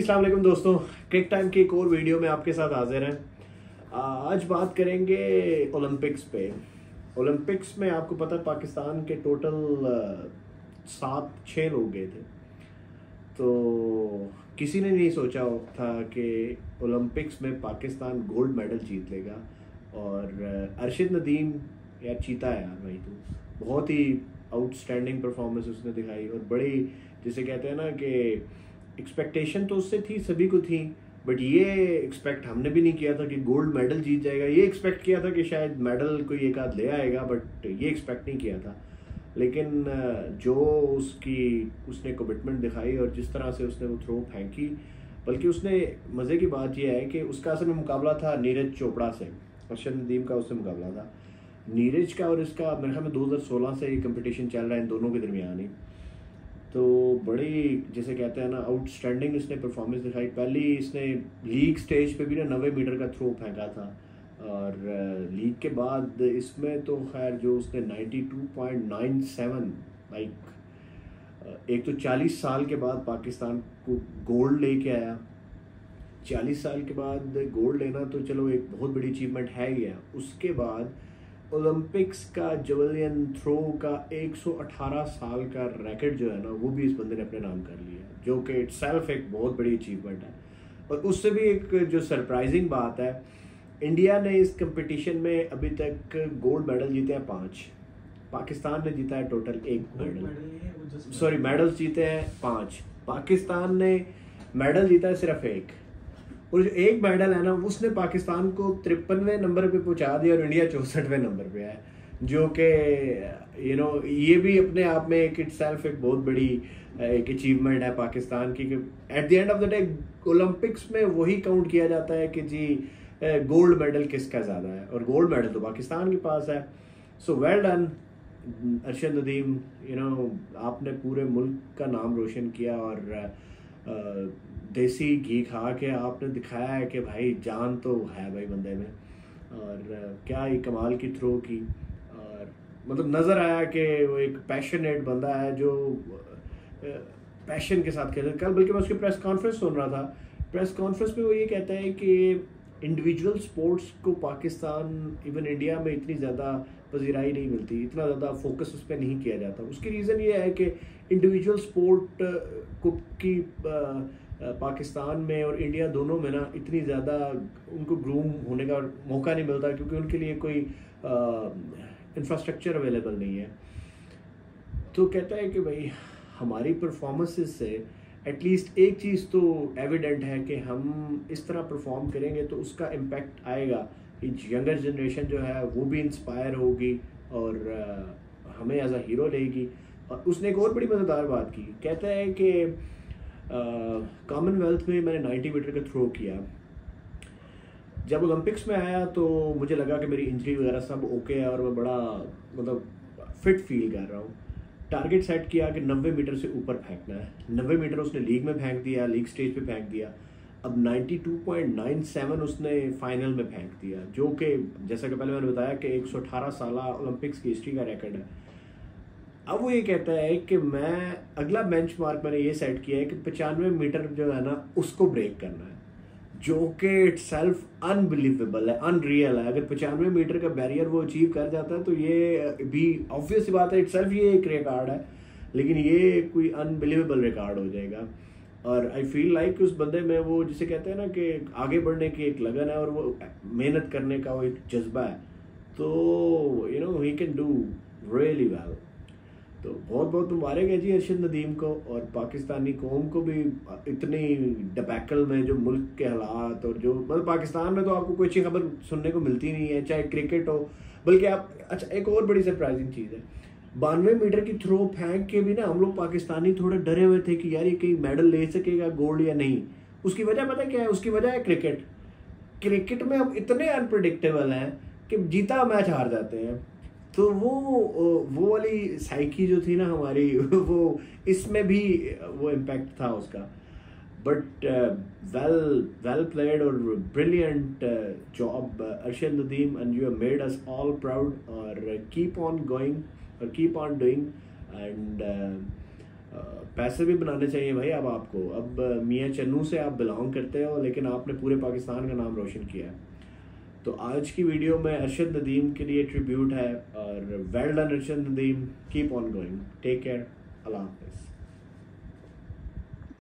अस्सलाम वालेकुम दोस्तों, क्रिक टाइम की एक और वीडियो में आपके साथ हाजिर हैं। आज बात करेंगे ओलंपिक्स पे। ओलंपिक्स में आपको पता है पाकिस्तान के टोटल 7-6 लोग गए थे। तो किसी ने नहीं सोचा था कि ओलंपिक्स में पाकिस्तान गोल्ड मेडल जीत लेगा। और अरशद नदीम यार चीता है यार भाई, तो बहुत ही आउटस्टैंडिंग परफॉर्मेंस उसने दिखाई। और बड़ी जिसे कहते हैं ना कि एक्सपेक्टेशन तो उससे थी, सभी को थी, बट ये एक्सपेक्ट हमने भी नहीं किया था कि गोल्ड मेडल जीत जाएगा। ये एक्सपेक्ट किया था कि शायद मेडल कोई एक आध ले आएगा, बट ये एक्सपेक्ट नहीं किया था। लेकिन जो उसने कमिटमेंट दिखाई और जिस तरह से उसने वो थ्रो फेंकी, बल्कि उसने मज़े की बात यह है कि उसका असल में मुकाबला था नीरज चोपड़ा से, अरशद नदीम का उससे मुकाबला था। नीरज का और इसका मेरे ख्याल में 2016 से ये कंपटीशन चल रहा है इन दोनों के दरमियान ही। तो बड़ी जिसे कहते हैं ना आउटस्टैंडिंग इसने परफॉर्मेंस दिखाई। पहली इसने लीग स्टेज पे भी ना 90 मीटर का थ्रो फेंका था, और लीग के बाद इसमें तो खैर जो उसने 92.97 लाइक एक तो 40 साल के बाद पाकिस्तान को गोल्ड लेके आया। 40 साल के बाद गोल्ड लेना तो चलो एक बहुत बड़ी अचीवमेंट है ही है। उसके बाद ओलंपिक्स का जवलियन थ्रो का 118 साल का रैकेट जो है ना, वो भी इस बंदे ने अपने नाम कर लिया, जो कि इटसेल्फ एक बहुत बड़ी अचीवमेंट है। और उससे भी एक जो सरप्राइजिंग बात है, इंडिया ने इस कंपटीशन में अभी तक गोल्ड मेडल जीते हैं 5, पाकिस्तान ने जीता है टोटल 1 मेडल। सॉरी, मेडल्स जीते हैं 5, पाकिस्तान ने मेडल जीता है सिर्फ 1। और जो 1 मेडल है ना, उसने पाकिस्तान को 53वें नंबर पे पहुंचा दिया और इंडिया 64वें नंबर पे है, जो कि ये भी अपने आप में एक इटसेल्फ एक बहुत बड़ी एक अचीवमेंट है पाकिस्तान की। At the end of the day Olympics में वही काउंट किया जाता है कि जी गोल्ड मेडल किसका ज़्यादा है, और गोल्ड मेडल तो पाकिस्तान के पास है। So well done Arshad Nadeem, आपने पूरे मुल्क का नाम रोशन किया और देसी घी खा के आपने दिखाया है कि भाई जान तो है भाई बंदे में। और क्या ही कमाल की थ्रो की, और मतलब नज़र आया कि वो एक पैशनेट बंदा है जो पैशन के साथ खेल। कल बल्कि मैं उसकी प्रेस कॉन्फ्रेंस सुन रहा था, प्रेस कॉन्फ्रेंस में वो ये कहता है कि इंडिविजुअल स्पोर्ट्स को पाकिस्तान इवन इंडिया में इतनी ज़्यादा पजीराई नहीं मिलती, इतना ज़्यादा फोकस उस पर नहीं किया जाता। उसकी रीज़न ये है कि इंडिविजुअल स्पोर्ट को की पाकिस्तान में और इंडिया दोनों में ना इतनी ज़्यादा उनको ग्रूम होने का मौका नहीं मिलता, क्योंकि उनके लिए कोई इंफ्रास्ट्रक्चर अवेलेबल नहीं है। तो कहता है कि भाई हमारी परफॉर्मेंसेस से एटलीस्ट एक चीज़ तो एविडेंट है कि हम इस तरह परफॉर्म करेंगे तो उसका इम्पैक्ट आएगा कि यंगर जनरेशन जो है वो भी इंस्पायर होगी और हमें एज अ हीरो लेगी। और उसने एक और बड़ी मज़ेदार बात की, कहता है कि कॉमनवेल्थ में मैंने 90 मीटर का थ्रो किया। जब ओलंपिक्स में आया तो मुझे लगा कि मेरी इंजरी वगैरह सब ओके है और मैं बड़ा मतलब फिट फील कर रहा हूँ। टारगेट सेट किया कि 90 मीटर से ऊपर फेंकना है। 90 मीटर उसने लीग में फेंक दिया, लीग स्टेज पे फेंक दिया। अब 92.97 उसने फाइनल में फेंक दिया, जो कि जैसा कि पहले मैंने बताया कि 118 साल ओलंपिक्स की हिस्ट्री का रिकॉर्ड है। अब वो ये कहता है कि मैं अगला बेंचमार्क मैंने ये सेट किया है कि 95 मीटर जो है ना उसको ब्रेक करना है, जो कि इटसेल्फ अनबिलीवेबल है, अनरियल है। अगर 95 मीटर का बैरियर वो अचीव कर जाता है तो ये भी ऑब्वियस बात है, इटसेल्फ ये एक रिकॉर्ड है, लेकिन ये कोई अनबिलीवेबल रिकॉर्ड हो जाएगा। और आई फील लाइक उस बंदे में वो जिसे कहते हैं ना कि आगे बढ़ने की एक लगन है और वो मेहनत करने का वो एक जज्बा है। तो he can do really well. तो बहुत बहुत मुबारक है जी अरशद नदीम को और पाकिस्तानी कौम को भी। इतनी डबैकल में जो मुल्क के हालात और जो मतलब पाकिस्तान में तो आपको कोई अच्छी खबर सुनने को मिलती नहीं है, चाहे क्रिकेट हो। बल्कि आप अच्छा एक और बड़ी सरप्राइजिंग चीज़ है, 92 मीटर की थ्रो फेंक के भी ना हम लोग पाकिस्तानी थोड़े डरे हुए थे कि यार ये कहीं मेडल ले सकेगा गोल्ड या नहीं। उसकी वजह पता क्या है? उसकी वजह है क्रिकेट। क्रिकेट में अब इतने अनप्रडिक्टेबल हैं कि जीता मैच हार जाते हैं। तो वो वाली साइकी जो थी ना हमारी वो इसमें भी वो इम्पैक्ट था उसका। बट वेल प्लेड और brilliant job Arshad Nadeem, and you have made us all proud. और कीप ऑन गोइंग और कीप ऑन डूइंग एंड पैसे भी बनाने चाहिए भाई अब आपको। अब मियाँ चन्नू से आप बिलोंग करते हो, लेकिन आपने पूरे पाकिस्तान का नाम रोशन किया है। तो आज की वीडियो में अरशद नदीम के लिए ट्रिब्यूट है, और well done Arshad Nadeem, keep on going, take care, अल्लाह हाफिज़।